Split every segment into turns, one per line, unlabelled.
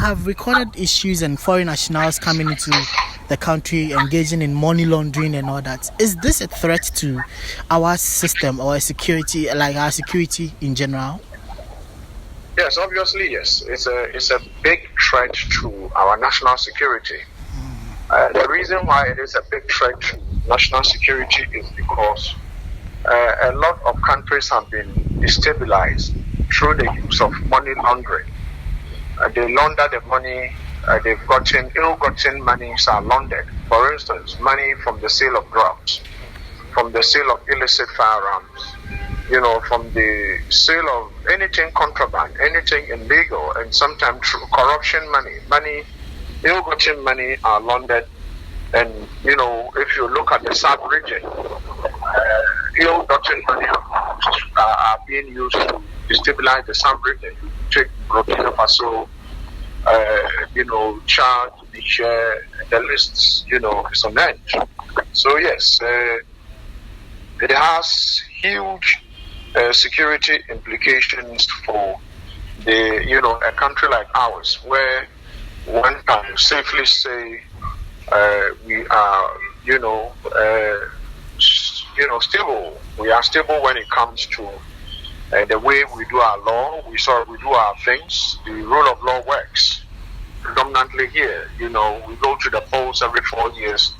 have recorded issues and foreign nationals coming into the country engaging in money laundering and all that. Is this a threat to our system or security, like our security in general?
Yes, obviously, yes. It's a big threat to our national security. The reason why it is a big threat to national security is because a lot of countries have been destabilized through the use of money laundering. They launder the money, they've gotten ill-gotten monies are laundered. For instance, money from the sale of drugs, from the sale of illicit firearms, from the sale of anything contraband, anything illegal, and sometimes through corruption money, ill-gotten money are laundered. And, if you look at the sub-region, ill-gotten money are being used to destabilize the sub-region. Take Burkina Faso, Chad, Niger, the list, is on end. So yes, it has huge security implications for a country like ours, where one can safely say we are, stable. We are stable when it comes to the way we do our law. We do our things. The rule of law works predominantly here. We go to the polls every 4 years,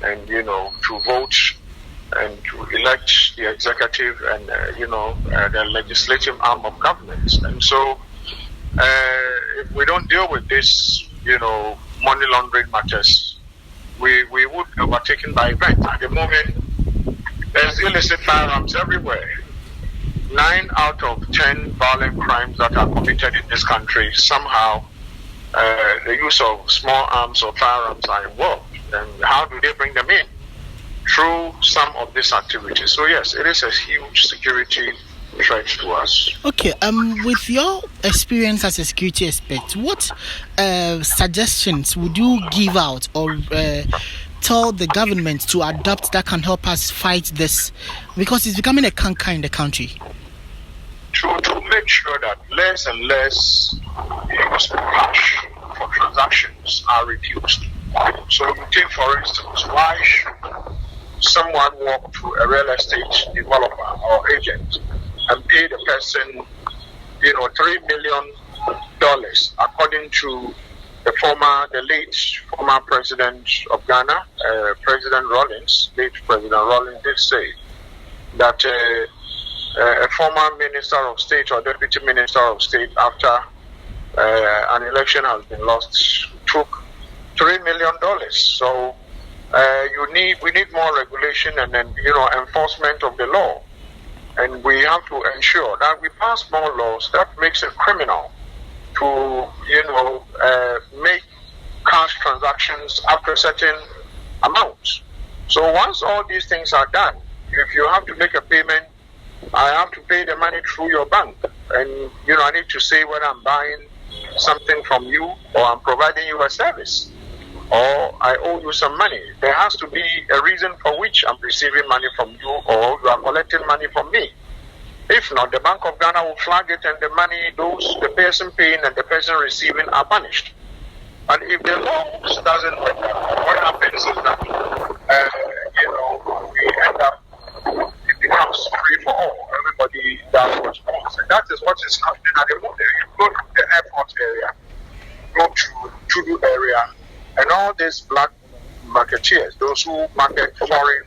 and to vote and to elect the executive and the legislative arm of government. And so, if we don't deal with this, money laundering matters, we would be overtaken by events. At the moment, there's illicit firearms everywhere. 9 out of 10 violent crimes that are committed in this country, somehow the use of small arms or firearms are involved. And how do they bring them in? Through some of these activities. So yes, it is a huge security threat to us.
Okay, with your experience as a security expert, what suggestions would you give out or tell the government to adopt that can help us fight this? Because it's becoming a canker in the country.
To make sure that less and less use of cash for transactions are reduced. So you take, for instance, why should someone walk to a real estate developer or agent and pay the person, $3 million, according to the late former president of Ghana, President Rawlings, did say that a former minister of state or deputy minister of state, after an election has been lost, took $3 million. So we need more regulation and then enforcement of the law, and we have to ensure that we pass more laws that makes it criminal to make cash transactions after certain amounts. So once all these things are done, if you have to make a payment, I have to pay the money through your bank, and I need to say whether I'm buying something from you or I'm providing you a service, or I owe you some money. There has to be a reason for which I'm receiving money from you or you are collecting money from me. If not, the Bank of Ghana will flag it, and the money, the person paying and the person receiving are punished. And if the law doesn't work, what happens is that we end up, it becomes free for all. Everybody does what wants, and that is what is happening at the moment. You go to the airport area, go to Tudu area, and all these black marketeers, those who market foreign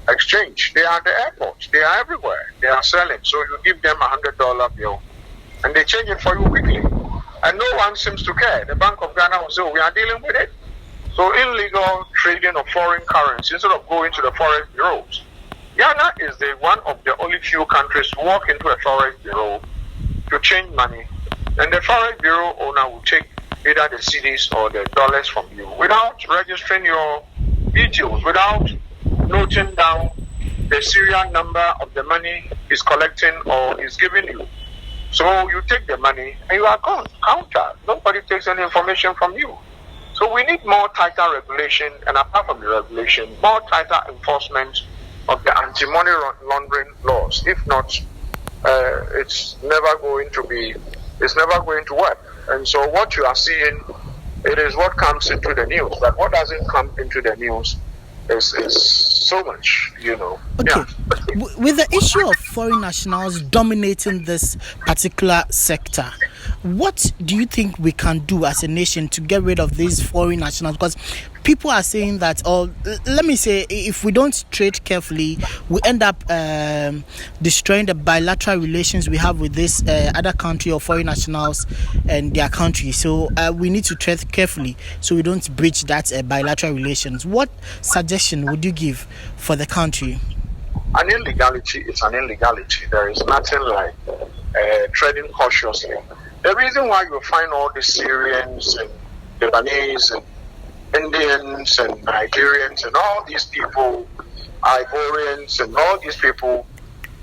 exchange, they are at the airport. They are everywhere. They are selling. So you give them $100 bill, and they change it for you quickly. And no one seems to care. The Bank of Ghana will say, we are dealing with it. So illegal trading of foreign currency, instead of going to the forex bureaus, Ghana is one of the only few countries to walk into a forex bureau to change money, and the forex bureau owner will take either the cedis or the dollars from you without registering your details, without noting down the serial number of the money he's collecting or is giving you. So you take the money and you are gone. Counter. Nobody takes any information from you. So we need more tighter regulation, and apart from the regulation, more tighter enforcement of the anti-money laundering laws. If not, it's never going to be it's never going to work. And so what you are seeing, it is what comes into the news. But what doesn't come into the news is so much,
Okay.
Yeah.
With the issue of foreign nationals dominating this particular sector, what do you think we can do as a nation to get rid of these foreign nationals? Because people are saying that, or let me say, if we don't trade carefully, we end up destroying the bilateral relations we have with this other country or foreign nationals and their country. So we need to tread carefully so we don't breach that bilateral relations. What suggestion would you give for the country?
An illegality is an illegality. There is nothing like treading cautiously. The reason why you find all the Syrians and Lebanese and Indians and Nigerians and all these people, Ivorians and all these people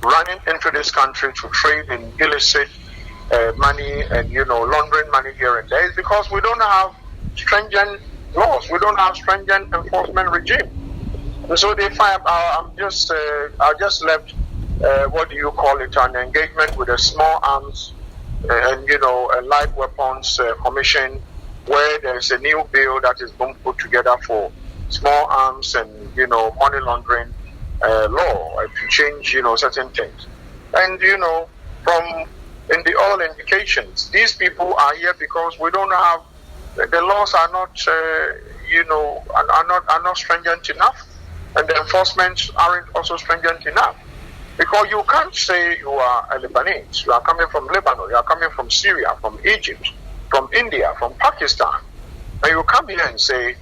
running into this country to trade in illicit money and, laundering money here and there is because we don't have stringent laws. We don't have stringent enforcement regime. And so they find, I just left, an engagement with a small arms and, a light weapons commission, where there's a new bill that is being put together for small arms and, money laundering law to change, certain things. And, in all indications, these people are here because we don't have, the laws are not, are not stringent enough, and the enforcement aren't also stringent enough. Because you can't say you are a Lebanese, you are coming from Lebanon, you are coming from Syria, from Egypt, from India, from Pakistan, and you come here and say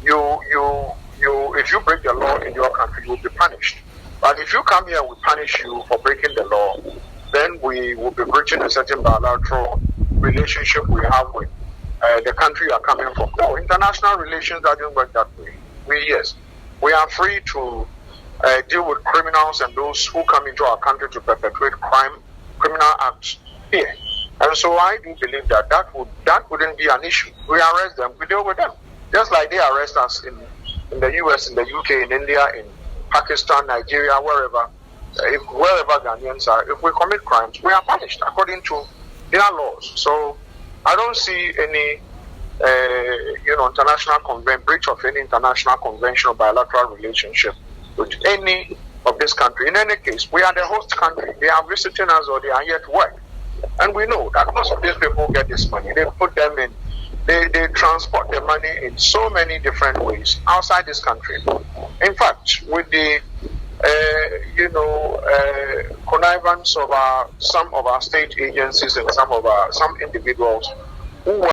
if you break the law in your country, you will be punished. But if you come here and we punish you for breaking the law, then we will be breaching a certain bilateral relationship we have with the country you are coming from. No, international relations doesn't work that way. We are free to deal with criminals and those who come into our country to perpetrate criminal acts here. And so I do believe that wouldn't be an issue. We arrest them, we deal with them. Just like they arrest us in the US, in the UK, in India, in Pakistan, Nigeria, wherever Ghanaians are, if we commit crimes, we are punished according to their laws. So I don't see any breach of any international convention or bilateral relationship with any of this country. In any case, we are the host country. They are visiting us or they are here to work. And we know that most of these people get this money. They put them in, they transport the money in so many different ways outside this country. In fact, with the connivance of some of our state agencies and some individuals who